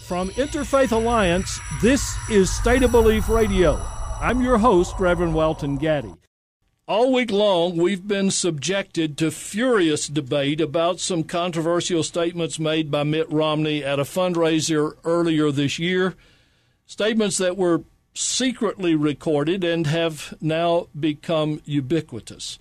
From Interfaith Alliance, this is State of Belief Radio. I'm your host, Reverend Welton Gaddy. All week long, we've been subjected to furious debate about some controversial statements made by Mitt Romney at a fundraiser earlier this year, statements that were secretly recorded and have now become ubiquitous.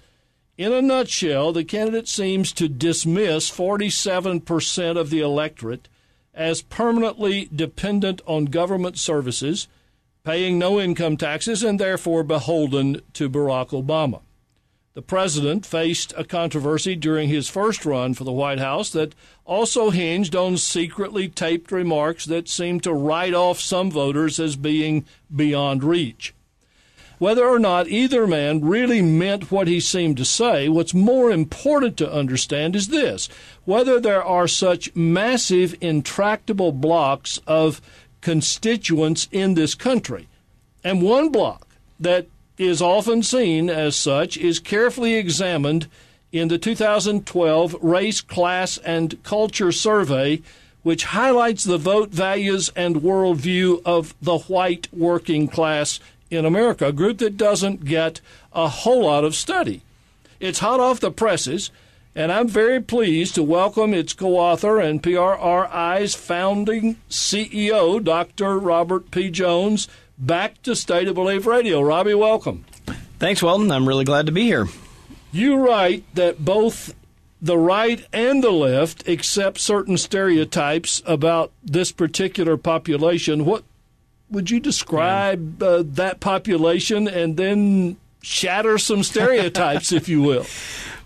In a nutshell, the candidate seems to dismiss 47% of the electorate as permanently dependent on government services, paying no income taxes, and therefore beholden to Barack Obama. The president faced a controversy during his first run for the White House that also hinged on secretly taped remarks that seemed to write off some voters as being beyond reach. Whether or not either man really meant what he seemed to say, what's more important to understand is this: whether there are such massive, intractable blocks of constituents in this country. And one block that is often seen as such is carefully examined in the 2012 Race, Class, and Culture Survey, which highlights the vote values and worldview of the white working class in America, a group that doesn't get a whole lot of study. It's hot off the presses, and I'm very pleased to welcome its co-author and PRRI's founding CEO, Dr. Robert P. Jones, back to State of Belief Radio. Robbie, welcome. Thanks, Welton. I'm really glad to be here. You write that both the right and the left accept certain stereotypes about this particular population. What would you describe that population and then shatter some stereotypes, if you will?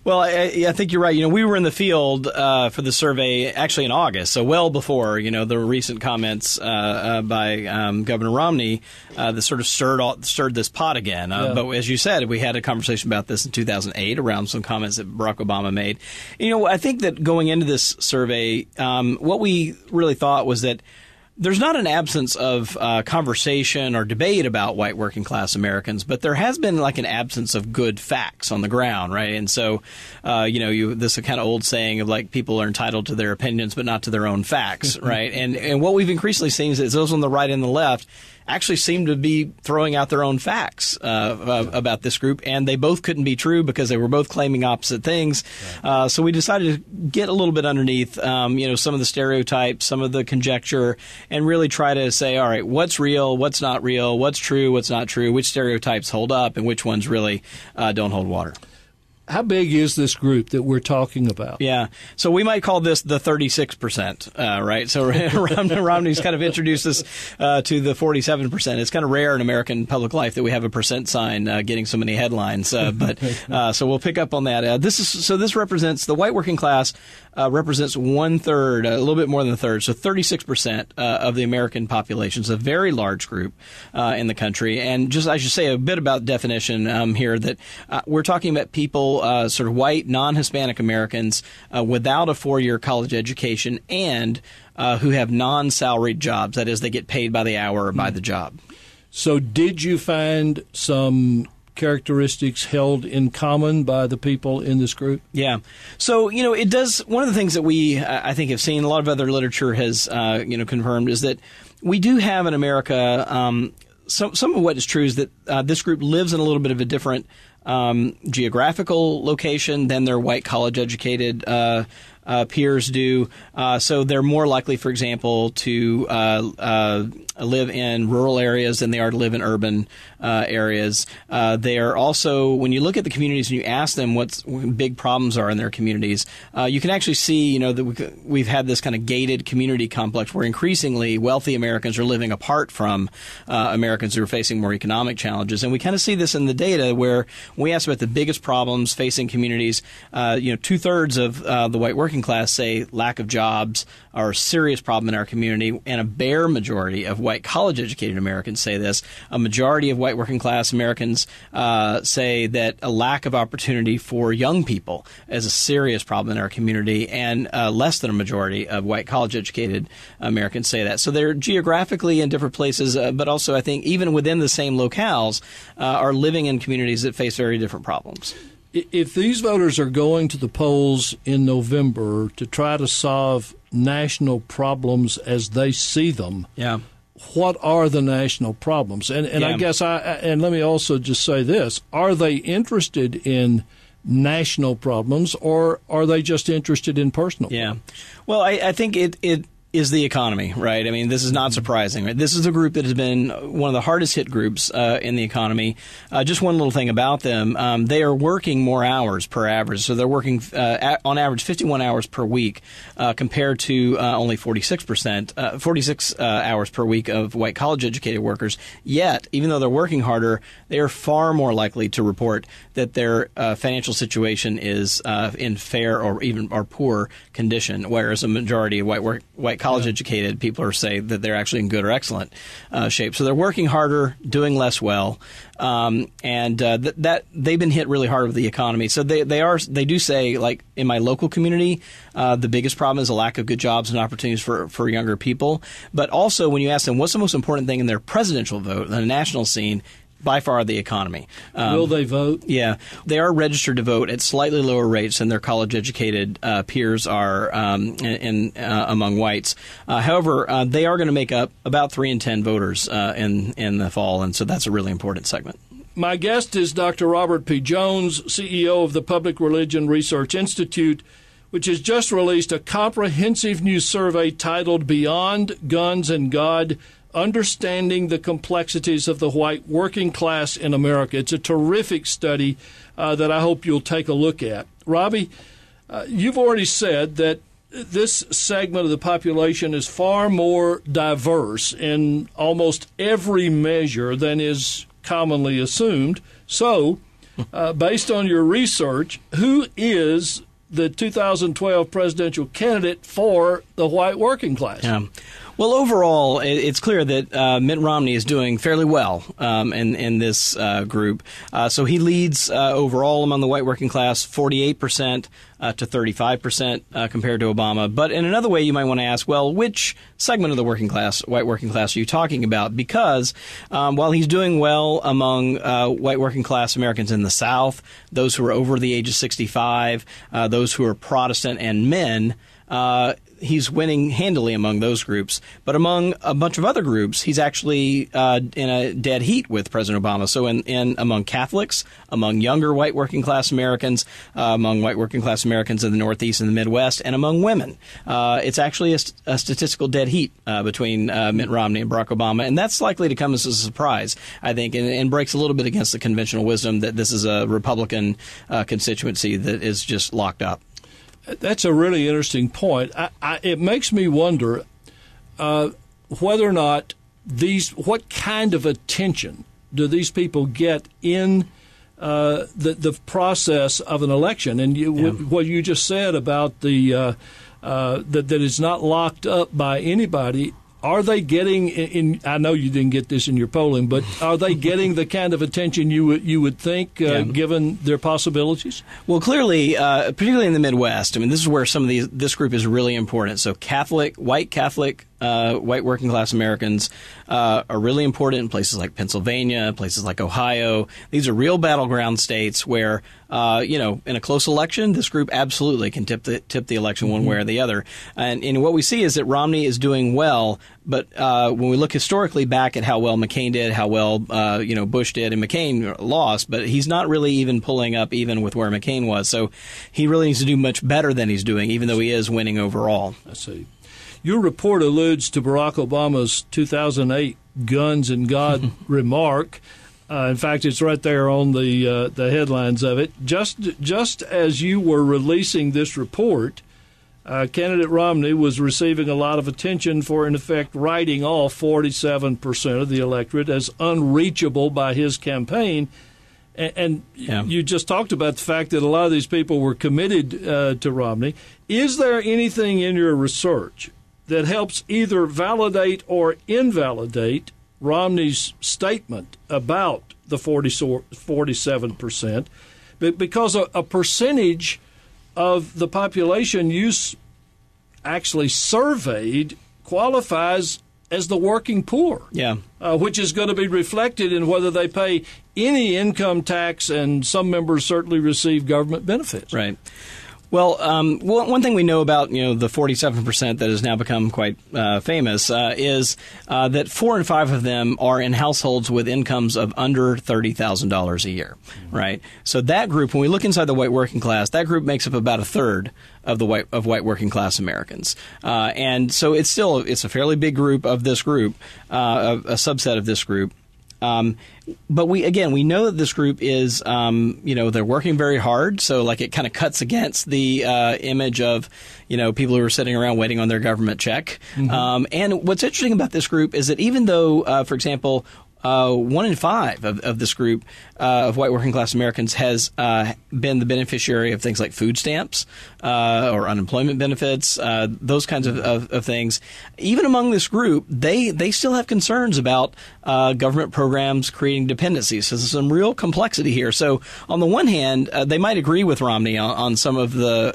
Well, I think you're right. You know, we were in the field for the survey actually in August, so well before, the recent comments by Governor Romney that sort of stirred this pot again. But as you said, we had a conversation about this in 2008 around some comments that Barack Obama made. I think that going into this survey, what we really thought was that there's not an absence of conversation or debate about white working class Americans, but there has been like an absence of good facts on the ground, right? And so, this kind of old saying of like people are entitled to their opinions, but not to their own facts, right? And what we've increasingly seen is those on the right and the left actually seem to be throwing out their own facts about this group, and they both couldn't be true because they were both claiming opposite things. Right. So we decided to get a little bit underneath, some of the stereotypes, some of the conjecture, and really try to say, all right, what's real, what's not real, what's true, what's not true, which stereotypes hold up, and which ones really don't hold water. How big is this group that we're talking about? Yeah. So we might call this the 36%, right? So Romney's kind of introduced us to the 47%. It's kind of rare in American public life that we have a percent sign getting so many headlines. But so we'll pick up on that. This represents the white working class represents 1/3, a little bit more than a third. So 36% of the American population. It's a very large group in the country. And just I should say a bit about definition here that we're talking about people sort of white, non-Hispanic Americans without a 4-year college education and who have non-salaried jobs. That is, they get paid by the hour or by the job. So did you find some characteristics held in common by the people in this group? Yeah. So, it does. One of the things that we, I think, have seen, a lot of other literature has, confirmed, is that we do have in America, some of what is true is that this group lives in a little bit of a different geographical location than their white college-educated peers do. So they're more likely, for example, to live in rural areas than they are to live in urban areas. They are also, when you look at the communities and you ask them what big problems are in their communities, you can actually see, that we've had this kind of gated community complex where increasingly wealthy Americans are living apart from Americans who are facing more economic challenges. And we kind of see this in the data where when we ask about the biggest problems facing communities, 2/3 of the white working class say lack of jobs are a serious problem in our community, and a bare majority of white college-educated Americans say this. A majority of white working class Americans say that a lack of opportunity for young people is a serious problem in our community, and less than a majority of white college-educated Americans say that. So they're geographically in different places, but also I think even within the same locales are living in communities that face very different problems. if these voters are going to the polls in November to try to solve national problems as they see them, what are the national problems? And I guess and let me also just say this: are they interested in national problems, or are they just interested in personal? Yeah. Well, I think it is the economy, right? I mean, this is not surprising, right? This is a group that has been one of the hardest hit groups in the economy. Just one little thing about them, they are working more hours per average. So they're working on average 51 hours per week compared to only 46 hours per week of white college-educated workers. Yet, even though they're working harder, they are far more likely to report that their financial situation is in fair or poor condition, whereas a majority of white college-educated people say that they're actually in good or excellent shape. So they're working harder, doing less well, and that they've been hit really hard with the economy. So they do say, like in my local community, the biggest problem is a lack of good jobs and opportunities for younger people. But also, when you ask them what's the most important thing in their presidential vote, on the national scene, by far the economy. Will they vote? Yeah. They are registered to vote at slightly lower rates than their college-educated peers are among whites. However, they are going to make up about 3 in 10 voters in the fall, and so that's a really important segment. My guest is Dr. Robert P. Jones, CEO of the Public Religion Research Institute, which has just released a comprehensive new survey titled Beyond Guns and God: Understanding the Complexities of the White Working Class in America. It's a terrific study that I hope you'll take a look at. Robbie, you've already said that this segment of the population is far more diverse in almost every measure than is commonly assumed. So, based on your research, who is the 2012 presidential candidate for the white working class? Yeah. Well, overall, it's clear that Mitt Romney is doing fairly well in this group. So he leads overall among the white working class, 48% to 35% compared to Obama. But in another way, you might want to ask, well, which segment of the white working class, are you talking about? Because while he's doing well among white working class Americans in the South, those who are over the age of 65, those who are Protestant and men, he's winning handily among those groups. But among a bunch of other groups, he's actually in a dead heat with President Obama. So among Catholics, among younger white working class Americans, among white working class Americans in the Northeast and the Midwest, and among women, it's actually a statistical dead heat between Mitt Romney and Barack Obama. And that's likely to come as a surprise, I think, and breaks a little bit against the conventional wisdom that this is a Republican constituency that is just locked up. That's a really interesting point. It makes me wonder whether or not what kind of attention do these people get in the process of an election? And what you just said about that it's not locked up by anybody. Are they getting I know you didn't get this in your polling, but are they getting the kind of attention you would think, given their possibilities? Well, clearly, particularly in the Midwest, I mean, this is where this group is really important. So white Catholic, white working class Americans are really important in places like Pennsylvania, places like Ohio. These are real battleground states where, in a close election, this group absolutely can tip the election one way or the other. And what we see is that Romney is doing well, but when we look historically back at how well McCain did, how well Bush did, and McCain lost, but he's not really even pulling up even with where McCain was. So he really needs to do much better than he's doing, even though he is winning overall. I see. Your report alludes to Barack Obama's 2008 Guns and God remark. In fact, it's right there on the headlines of it. Just as you were releasing this report, candidate Romney was receiving a lot of attention for, in effect, writing off 47% of the electorate as unreachable by his campaign. And you just talked about the fact that a lot of these people were committed to Romney. Is there anything in your research that helps either validate or invalidate Romney's statement about the 47%? Because a percentage of the population you actually surveyed qualifies as the working poor. Yeah. Which is going to be reflected in whether they pay any income tax, and some members certainly receive government benefits. Right. Well, one thing we know about, the 47% that has now become quite famous is that 4 in 5 of them are in households with incomes of under $30,000 a year, right? So that group, when we look inside the white working class, that group makes up about a third of the white working class Americans, and so it's a fairly big group of this group, a subset of this group. But we know that this group is, they're working very hard. So it kind of cuts against the image of, people who are sitting around waiting on their government check. Mm-hmm. And what's interesting about this group is that even though, for example, 1 in 5 of this group of white working class Americans has been the beneficiary of things like food stamps or unemployment benefits, those kinds of things. Even among this group, they still have concerns about government programs creating dependencies. So there's some real complexity here. So on the one hand, they might agree with Romney on some of the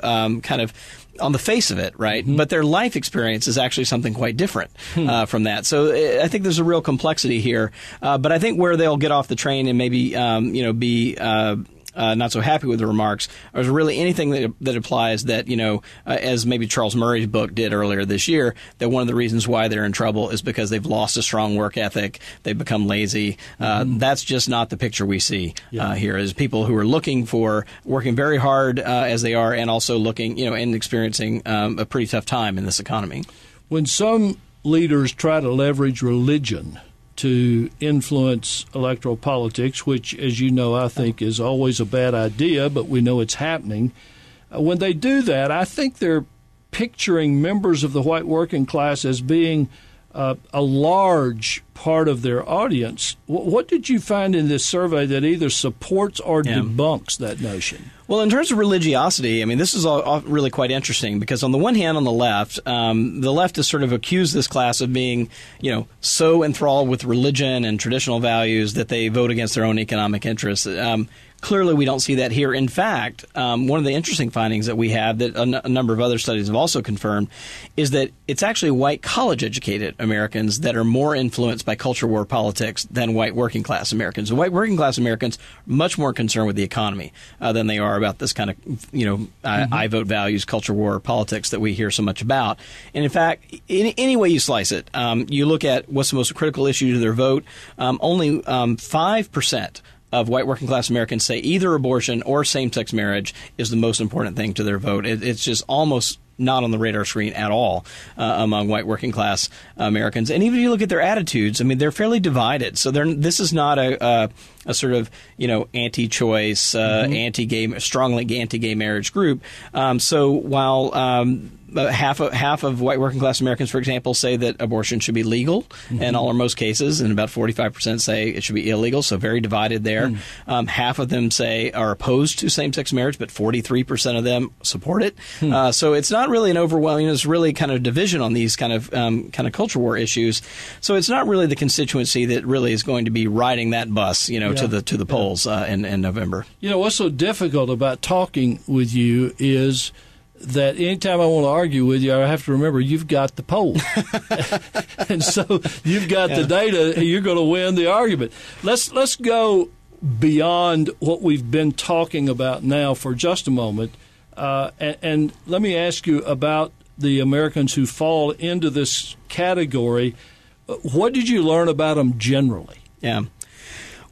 on the face of it, right? Mm-hmm. But their life experience is actually something quite different from that. So I think there's a real complexity here. But I think where they'll get off the train and maybe, be not so happy with the remarks is really anything that applies that, as maybe Charles Murray's book did earlier this year, that one of the reasons why they're in trouble is because they've lost a strong work ethic, they've become lazy. That's just not the picture we see here, as people who are working very hard as they are, and also looking, and experiencing a pretty tough time in this economy. When some leaders try to leverage religion to influence electoral politics, which, as you know, I think is always a bad idea, but we know it's happening. When they do that, I think they're picturing members of the white working class as being a large part of their audience. What did you find in this survey that either supports or debunks that notion? Well, in terms of religiosity, this is all really quite interesting because on the one hand, on the left has sort of accused this class of being, so enthralled with religion and traditional values that they vote against their own economic interests. Clearly, we don't see that here. In fact, one of the interesting findings that we have that a number of other studies have also confirmed is that it's actually white college-educated Americans that are more influenced by culture war politics than white working-class Americans. The white working-class Americans are much more concerned with the economy than they are about this kind of, I vote values, culture war politics that we hear so much about. And in fact, any way you slice it, you look at what's the most critical issue to their vote, only 5% of white working class Americans say either abortion or same-sex marriage is the most important thing to their vote. It's just almost not on the radar screen at all among white working class Americans. And even if you look at their attitudes, they're fairly divided. So this is not a sort of, anti-choice, strongly anti-gay marriage group. So while half of white working class Americans, for example, say that abortion should be legal in all or most cases, and about 45% say it should be illegal, so very divided there. Half of them are opposed to same-sex marriage, but 43% of them support it. So it's not really an overwhelming, it's really kind of division on these kind of culture war issues. So it's not really the constituency that really is going to be riding that bus, to the polls in November. What's so difficult about talking with you is that anytime I want to argue with you, I have to remember you've got the poll. And so you've got the data, you're going to win the argument. Let's go beyond what we've been talking about now for just a moment. And let me ask you about the Americans who fall into this category. What did you learn about them generally? Yeah.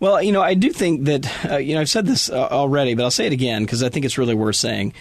Well, I do think that, I've said this already, but I'll say it again because I think it's really worth saying.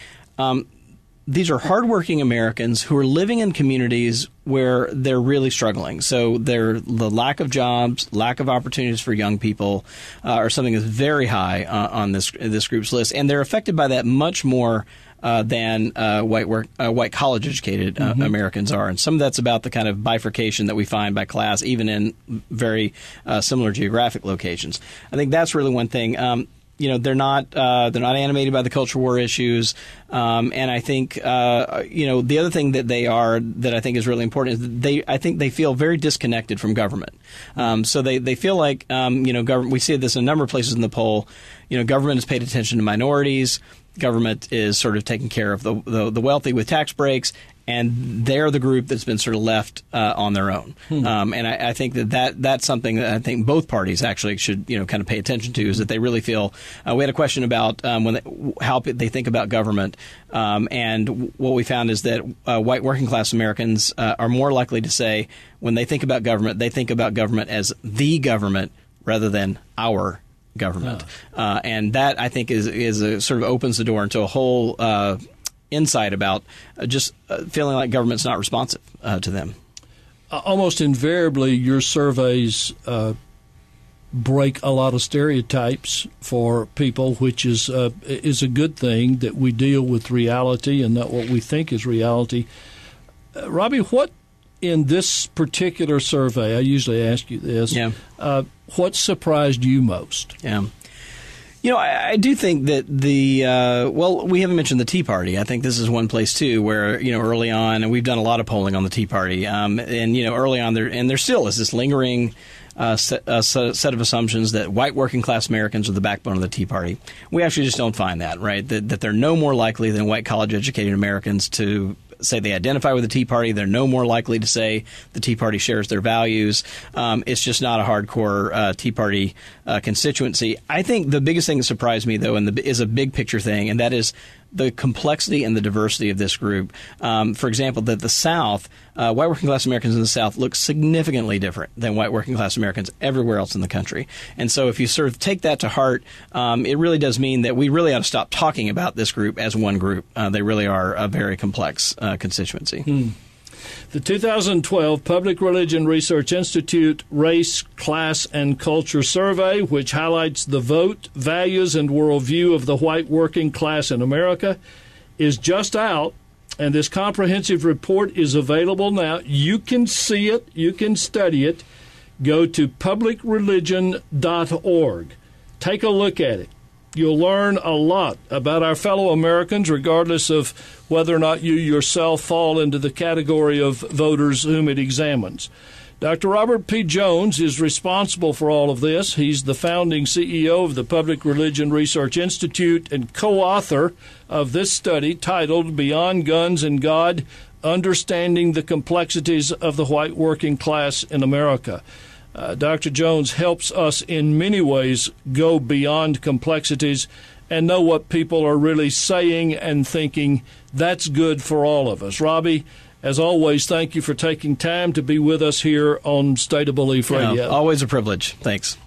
These are hardworking Americans who are living in communities where they're really struggling. So the lack of jobs, lack of opportunities for young people are something that's very high on this group's list. And they're affected by that much more than white college-educated Americans are. And some of that's about the kind of bifurcation that we find by class, even in very similar geographic locations. I think that's really one thing. They're not animated by the culture war issues, and I think the other thing that they are that I think is really important is I think they feel very disconnected from government. So they feel like government. We see this in a number of places in the poll. Government has paid attention to minorities. Government is sort of taking care of the wealthy with tax breaks, and they're the group that's been sort of left on their own. And I think that's something that I think both parties actually should kind of pay attention to, is that they really feel. We had a question about how they think about government, and what we found is that white working class Americans are more likely to say when they think about government, they think about government as the government rather than our government. And that, I think, is a sort of opens the door into a whole insight about just feeling like government's not responsive to them. Almost invariably, your surveys break a lot of stereotypes for people, which is a good thing, that we deal with reality and not what we think is reality. Robbie, what in this particular survey, I usually ask you this, what surprised you most? Yeah. I do think that we haven't mentioned the Tea Party. I think this is one place, too, where, early on, and we've done a lot of polling on the Tea Party, and, early on, there still is this lingering set of assumptions that white working class Americans are the backbone of the Tea Party. We actually just don't find that, right? That they're no more likely than white college-educated Americans to say they identify with the Tea Party. They're no more likely to say the Tea Party shares their values. It's just not a hardcore Tea Party constituency. I think the biggest thing that surprised me, though, is a big picture thing, and that is the complexity and the diversity of this group. For example, that the South, white working class Americans in the South look significantly different than white working class Americans everywhere else in the country. And so if you sort of take that to heart, it really does mean that we really ought to stop talking about this group as one group. They really are a very complex constituency. The 2012 Public Religion Research Institute Race, Class, and Culture Survey, which highlights the vote, values, and worldview of the white working class in America, is just out, and this comprehensive report is available now. You can see it. You can study it. Go to publicreligion.org. Take a look at it. You'll learn a lot about our fellow Americans, regardless of whether or not you yourself fall into the category of voters whom it examines. Dr. Robert P. Jones is responsible for all of this. He's the founding CEO of the Public Religion Research Institute and co-author of this study titled Beyond Guns and God, Understanding the Complexities of the White Working Class in America. Dr. Jones helps us in many ways go beyond complexities and know what people are really saying and thinking. That's good for all of us. Robbie, as always, thank you for taking time to be with us here on State of Belief Radio. Always a privilege. Thanks.